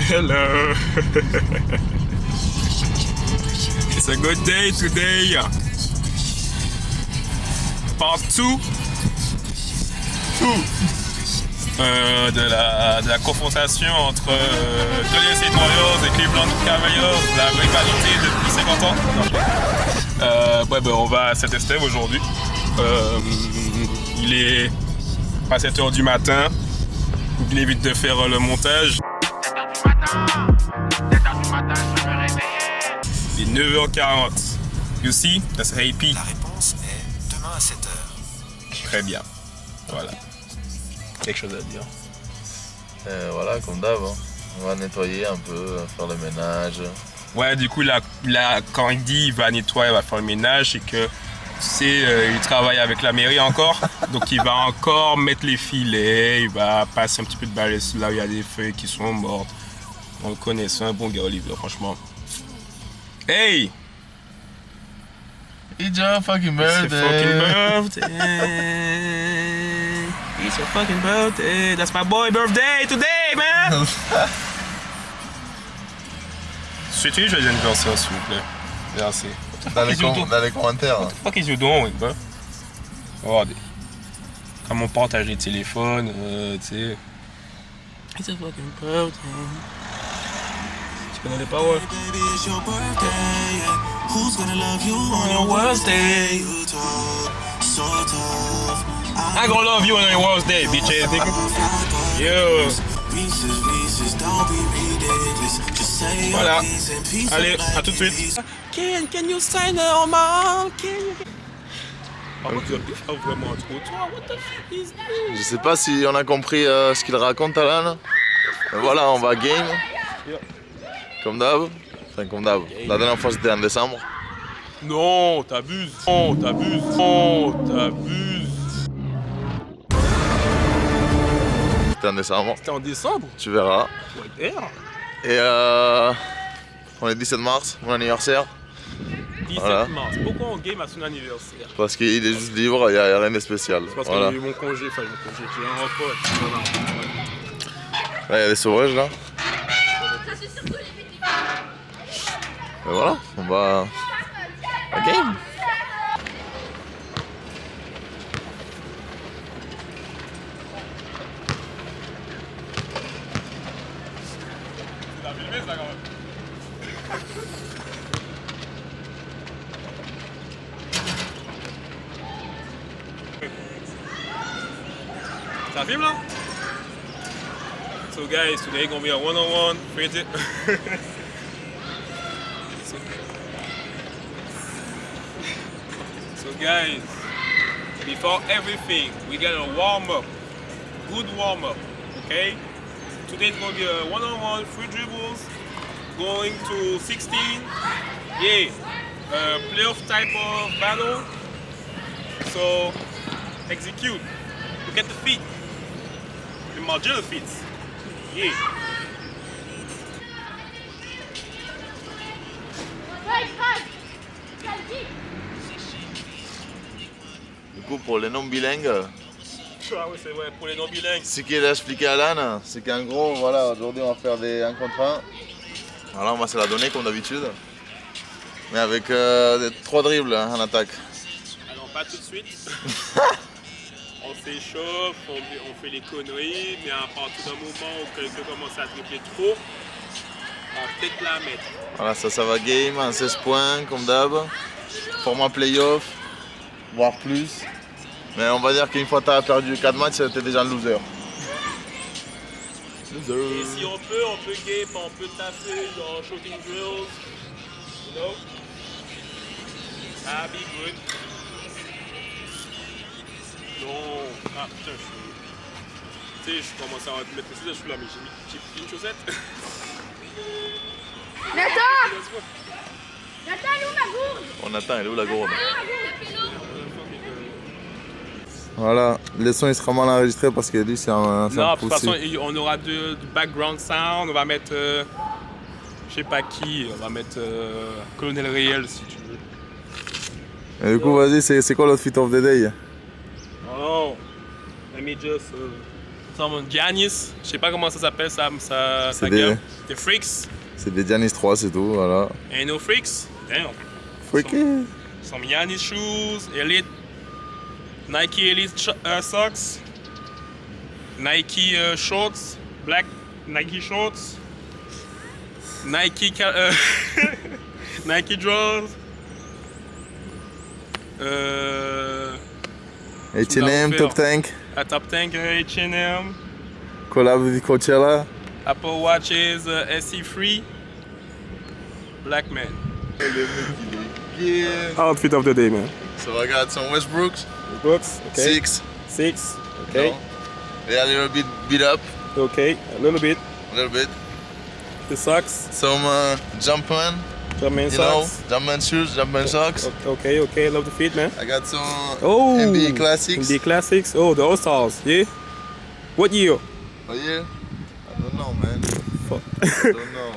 Hello. It's a good day today. Part 2 de la confrontation entre Golden State Warriors et Cleveland Cavaliers, la rivalité depuis 50 ans. On va à cet estève aujourd'hui. Il est pas 7h du matin. Il évite de faire le montage. 7h du matin, je me réveille. Il est 9h40. You see? That's AP. La réponse est demain à 7h. Très bien. Voilà. Quelque chose à dire? Voilà, comme d'hab, hein. On va nettoyer un peu, faire le ménage. Ouais, du coup, là, quand il dit il va nettoyer, il va faire le ménage, c'est que, tu sais, il travaille avec la mairie encore. Donc, il va encore mettre les filets, il va passer un petit peu de balai là où il y a des feuilles qui sont mortes. On le connaît, c'est un bon gars, Olivier, franchement. Hey! It's your fucking It's birthday! your fucking birthday! It's your fucking birthday! That's my boy birthday today, man! Souhaitez joyeux anniversaire, s'il vous plaît. Merci. Dans les commentaires. What the fuck is you doing, bro? Regardez. Comme on partage les téléphones, tu sais. It's a fucking birthday. Tu connais les paroles? Baby, it's your birthday. Who's gonna love you On your worst day. You tough, so tough. I gonna love you on your worst day, bitches, nigga. Yo. Reese's, don't be ridiculous. Just say your Voilà. piece and piece Allez, of à tout de life. suite. Can you sign on my arm? Par contre, tu as vraiment trop toi. What the fuck is this? Je sais pas si on a compris ce qu'il raconte, Alan. Mais voilà, on va game. Comme d'hab. Enfin, comme d'hab. La dernière fois, c'était en décembre. Non, t'abuses. Non, t'abuses. Non, t'abuses. C'était en décembre. C'était en décembre? Tu verras. Ouais, d'ailleurs. Et on est 17 mars, mon anniversaire. 17 Voilà. mars. Pourquoi on game à son anniversaire? Parce qu'il est juste libre, il n'y a rien de spécial. C'est parce Voilà. que j'ai eu mon congé, enfin mon congé, j'ai un repas. Voilà. Là, il y a des sauvages là. Et voilà, on va à game. T'as filmé ça quand même? Ça filme là? So guys, today gonna be a one-on-one free tip. So guys, before everything, we got a warm-up. Good warm-up, okay? Today it's gonna be a one-on-one, free dribbles, going to 16. Yeah, playoff type of battle. So, execute. Look at the feet. The marginal feet. Yeah. Du coup, pour les non bilingues, Ah oui, c'est vrai, pour les non-bilingues. ce qu'il a expliqué à Alan, c'est qu'en gros, voilà, aujourd'hui on va faire des 1 contre 1. Voilà, on va se la donner comme d'habitude. Mais avec 3 dribbles hein, en attaque. Alors, pas tout de suite. On s'échauffe, on fait les conneries, mais à partir d'un moment où quelqu'un commence à tripler trop, on va peut-être la mettre. Voilà, ça va game en 16 points comme d'hab. Format playoff, voire plus. Mais on va dire qu'une fois que tu as perdu 4 matchs, t'es déjà un loser. Et si on peut game, on peut taffer genre shooting drills, you know? That'd be good. Non, ah putain, tu sais, je commence à mettre les choses là, mais j'ai pris une chaussette. Nathan! Nathan, elle est où ma gourde? On attend, elle est où la gourde? Voilà, le son il sera mal enregistré parce que lui c'est un Non, de toute poussé. façon, on aura du background sound, on va mettre, je sais pas qui, on va mettre Colonel Réel si tu veux. Et du coup, vas-y, c'est quoi l'outfit of the day? Oh, let me just Some Giannis, je sais pas comment ça s'appelle sa C'est gamme. Des Freaks. C'est des Giannis 3, c'est tout, voilà. Ain't no Freaks? Damn. Freaky. Some Giannis shoes, Elite, Nike Elite socks, Nike shorts, black Nike shorts, Nike Nike drawers. H&M, Top Tank, A Top Tank H&M, collab with Coachella. Apple Watches SE3, Black Man. Yeah. Outfit of the day, man. So I got some Westbrooks, Books, okay. 6. Okay. No. They are a little bit beat up, Okay, a little bit. a little bit. The socks, Some Jumpman, Jumpman you know, socks. Jumpman shoes, Jumpman socks. Okay, love the fit, man. I got some Oh, NBA Classics. NBA Classics. Oh, the All Stars, yeah. What year? Oh yeah? I don't know, man. Fuck. I don't know.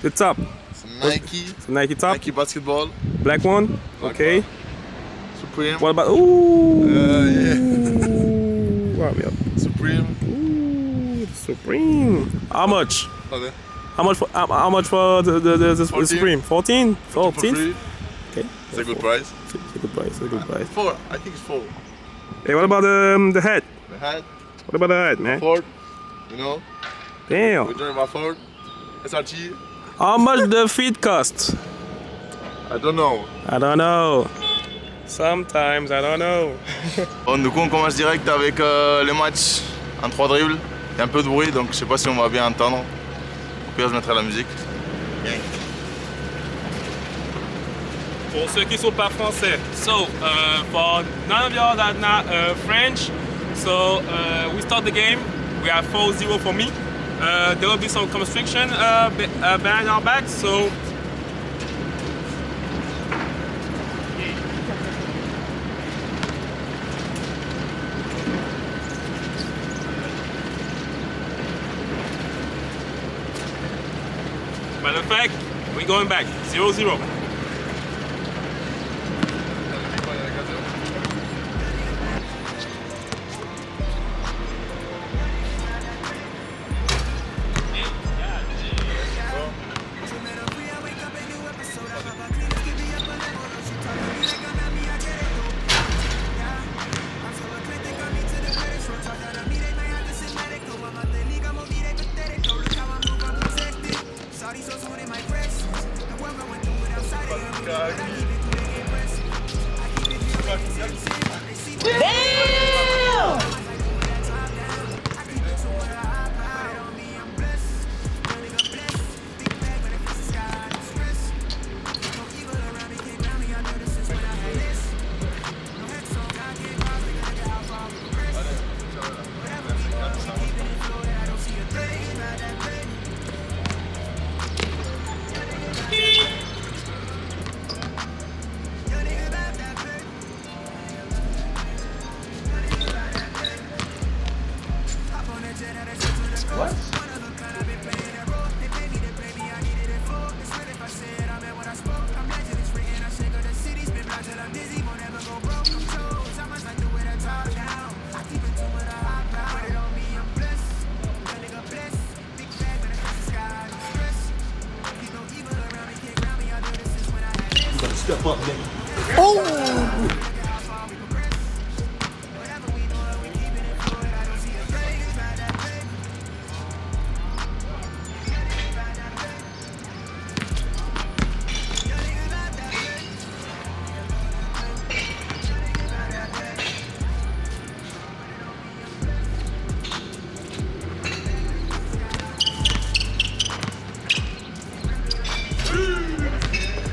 The top, Some Nike, the Nike top, Nike basketball, black one. Black Okay. one. Supreme. What about? Ooh. Yeah. Wow, yeah. Supreme. Ooh, Supreme. How much? Okay. How much for the 14. Supreme? 14? For 14? free. Okay. It's a good price. It's a good price. It's a good price. 4. I think it's 4. Hey, what about the hat? The hat, What about the hat, man? Ford. You know, Damn. we drive a Ford. SRT. How much the feet cost? I don't know. I don't know. Sometimes I don't know. Bon, du coup, on commence direct avec les matchs en 3 dribbles. Il y a un peu de bruit, donc je sais pas si on va bien entendre. Au pire, je mettrai la musique. Pour ceux qui sont pas français, so for none of y'all that not French, so we start the game. We have 4-0 for me. There will be some constriction behind our back, so. Matter of fact, we're going back 0-0.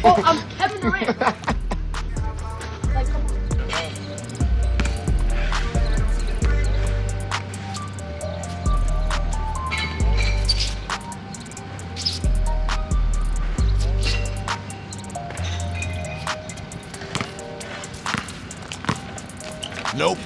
Oh, I'm Kevin Durant. Like, come on. Nope.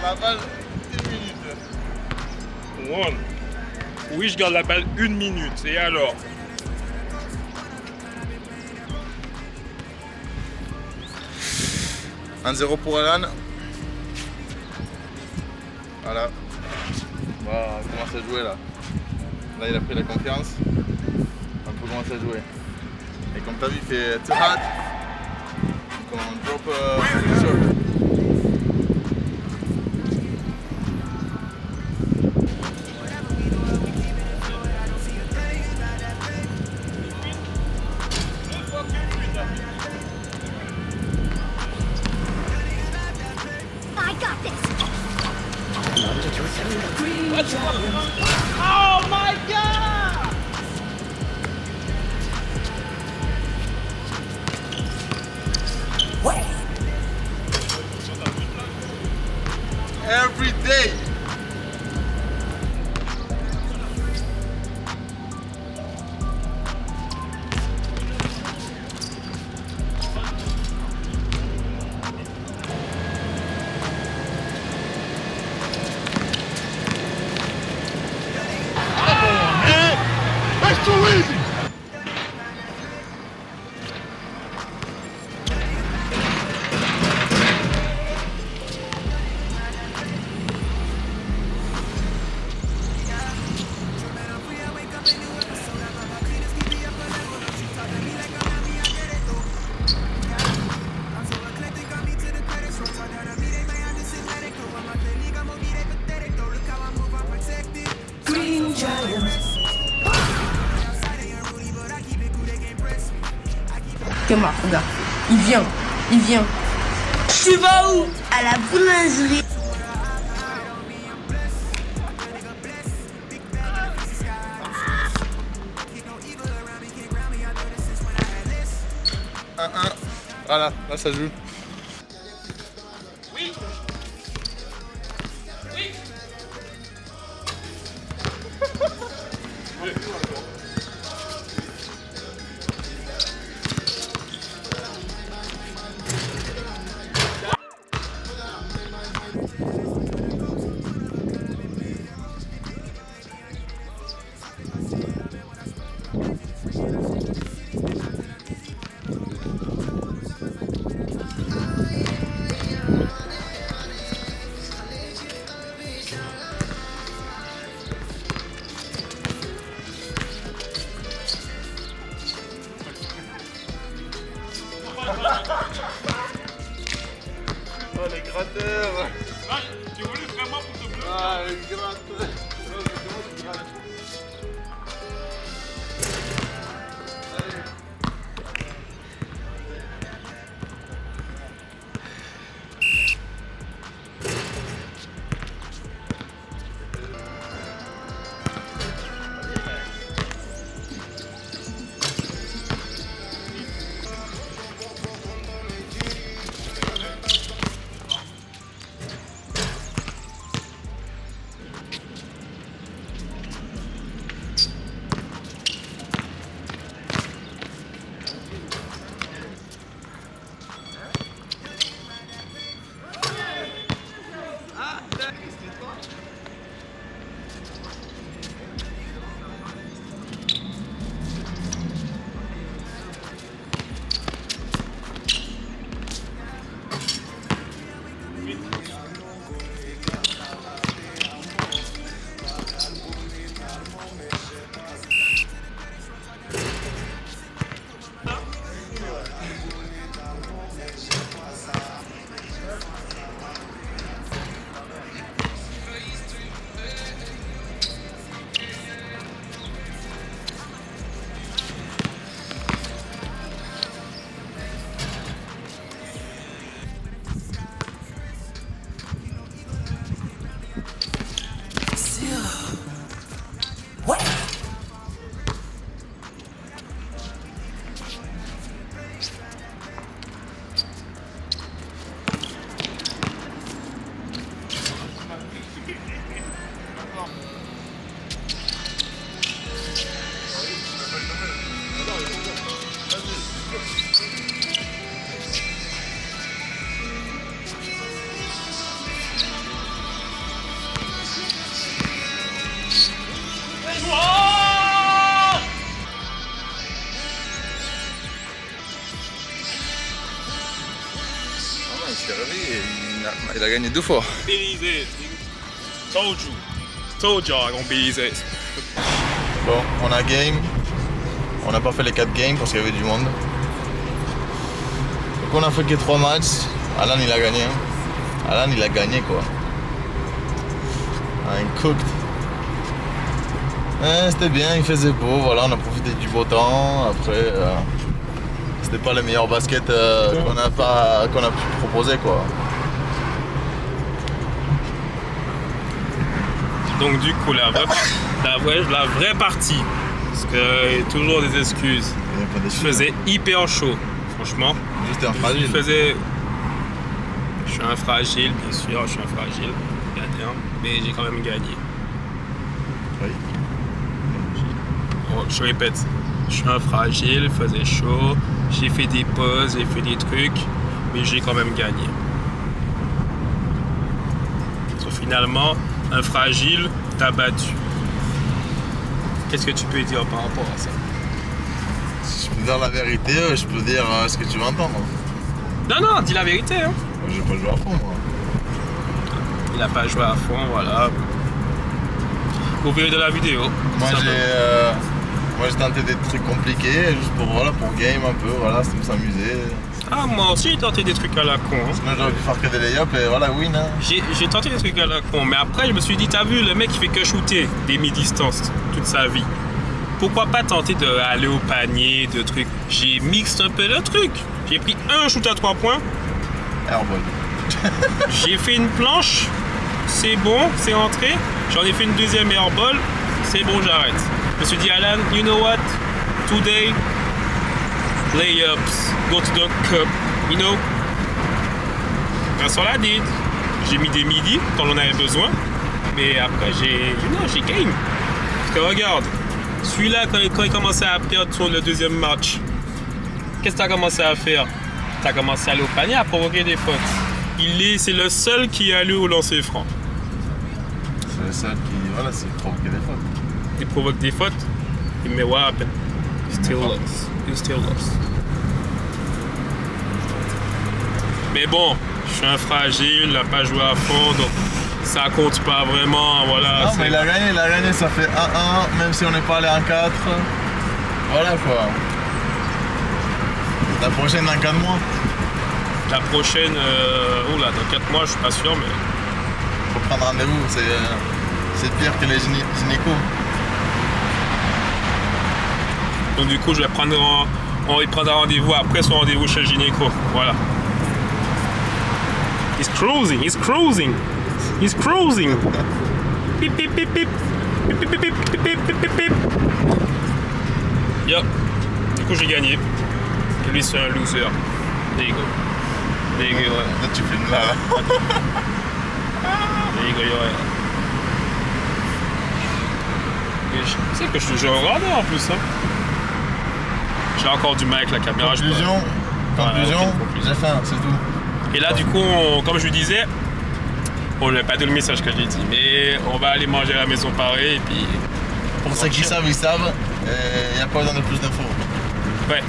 la balle 1 minute. One. Oui, je garde la balle 1 minute. Et alors? « 1-0 pour Alan. Voilà. On va commencer à jouer là. Là, il a pris la confiance. On peut commencer à jouer. Et comme t'as vu, il fait too hard. Donc on drop short. I got this. Oh my God! Every day. Kemar, regarde, il vient. Tu vas où? À la boulangerie. Voilà, là ça joue. Oui. Oui. Oh les gratteurs. Ah, tu voulais vraiment pour te bloquer? Ah les gratteurs. Il a gagné 2 fois. Beat his ass. Told you. Told y'all I'm gonna beat his ass. Bon, on a game. On n'a pas fait les 4 games parce qu'il y avait du monde. Donc on a fait que 3 matchs. Alan il a gagné. Hein. Alan il a gagné quoi. Un cooked. C'était bien, il faisait beau, voilà, on a profité du beau temps. Après, c'était pas le meilleur basket qu'on a pu proposer quoi. Donc du coup, la vraie partie, parce qu'il y a toujours des excuses. Il y a pas Je d'excuse. faisais hyper chaud, franchement. Juste un fragile. Je suis un fragile, bien sûr, je suis un fragile, gagnant, mais j'ai quand même gagné. Oui. Oh, je répète, je suis un fragile, il faisait chaud, j'ai fait des pauses, j'ai fait des trucs, mais j'ai quand même gagné. Donc, finalement, un fragile t'a battu. Qu'est-ce que tu peux dire par rapport à ça? Si je peux dire la vérité, je peux dire ce que tu veux entendre. Non, dis la vérité. Hein. Moi, j'ai pas joué à fond moi. Il n'a pas joué à fond, voilà. Vous verrez de la vidéo. Moi j'ai tenté des trucs compliqués juste pour game un peu, voilà, c'était pour s'amuser. Ah, moi aussi j'ai tenté des trucs à la con. Hein. Sinon j'aurais pu faire que des lay-ups et voilà, win. Hein. J'ai tenté des trucs à la con, mais après je me suis dit, t'as vu, le mec il fait que shooter des mi-distances toute sa vie. Pourquoi pas tenter d'aller au panier, de trucs. J'ai mixé un peu le truc. J'ai pris un shoot à 3 points. Airball. J'ai fait une planche. C'est bon, c'est entré. J'en ai fait une deuxième airball. C'est bon, j'arrête. Je me suis dit, Alan, you know what? Today, layups, go to the cup, you know? That's all I did. J'ai mis des midis quand on en avait besoin. Mais après, j'ai game. Parce que regarde, celui-là, quand il commençait à perdre sur le deuxième match, qu'est-ce que tu as commencé à faire? Tu as commencé à aller au panier, à provoquer des fautes. C'est le seul qui est allé au lancer franc. C'est le seul qui, voilà, c'est provoquer des fautes. Il provoque des fautes, mais what happened? Still lost. Mais bon, je suis un fragile, il n'a pas joué à fond, donc ça compte pas vraiment, voilà. Non, mais il a gagné, ça fait 1-1, même si on n'est pas allé en 4. Voilà quoi. La prochaine dans 4 mois. La prochaine, dans 4 mois, je suis pas sûr, mais... Faut prendre rendez-vous, c'est pire que les gynécos. Donc du coup, je vais on va prendre rendez-vous après son rendez-vous chez le gynéco. Voilà. He's cruising. Pip, pip, pip, pip. Pip, pip, pip, pip, pip, pip, pip. Yup. Du coup, j'ai gagné. Et lui, c'est un loser. There you go. Ouais. Là, tu filmes là. There you go, ouais. Tu sais que je regardais en plus, hein. J'ai encore du mal avec la caméra. Conclusion, j'ai faim, c'est tout. Et là, du coup, comme je vous disais, bon, je vais pas donner le message que j'ai dit, mais on va aller manger à la maison pareil, et puis... Pour ceux qui savent, ils savent. Il n'y a pas besoin de plus d'infos. Ouais.